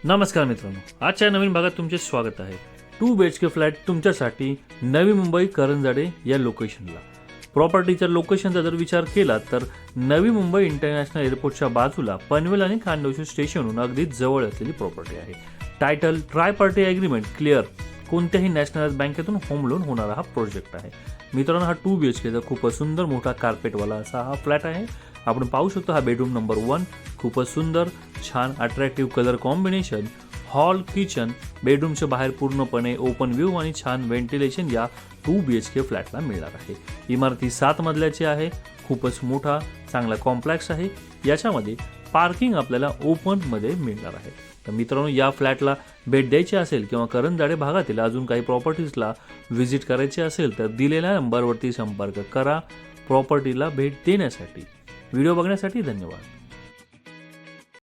नमस्कार मित्रांनो, आजच्या नवीन भागात तुमचे स्वागत आहे। 2 BHK फ्लॅट तुमच्यासाठी नवी मुंबई करंजाडे या लोकेशनला। प्रॉपर्टीच्या लोकेशनचा जर विचार केला तर नवी मुंबई इंटरनॅशनल एअरपोर्टच्या बाजूला पनवेल आणि खांडोशी स्टेशनहून अगदी जवळ असलेली प्रॉपर्टी आहे। Title try party agreement clear, कोणत्याही नॅशनल बँकेतून होम लोन होणारा हा प्रोजेक्ट आहे। मित्रांनो, हा 2 BHKचा खूपच सुंदर मोठा कार्पेटवाला असा हा फ्लॅट आहे। आपण पाहू शकतो हा बेडरूम नंबर 1, खूपच सुंदर छान attractive colour combination, hall kitchen, बेडरूमच्या बाहेर पूर्णपणे ओपन व्ह्यू आणि छान व्हेंटिलेशन या 2 BHK फ्लॅटला मिळणार आहे। इमारती 7 मजल्याची आहे, खूपच मोठा चांगला कॉम्प्लेक्स आहे। याच्यामध्ये पार्किंग आपल्याला ओपन मध्ये मिळणार आहे। तर मित्रांनो, या फ्लॅटला भेट द्यायची असेल किंवा करंजाडे भागातील अजून काही प्रॉपर्टीजला व्हिजिट करायची असेल तर दिलेल्या नंबरवरती संपर्क करा प्रॉपर्टीला भेट देण्यासाठी। व्हिडिओ बघण्यासाठी धन्यवाद।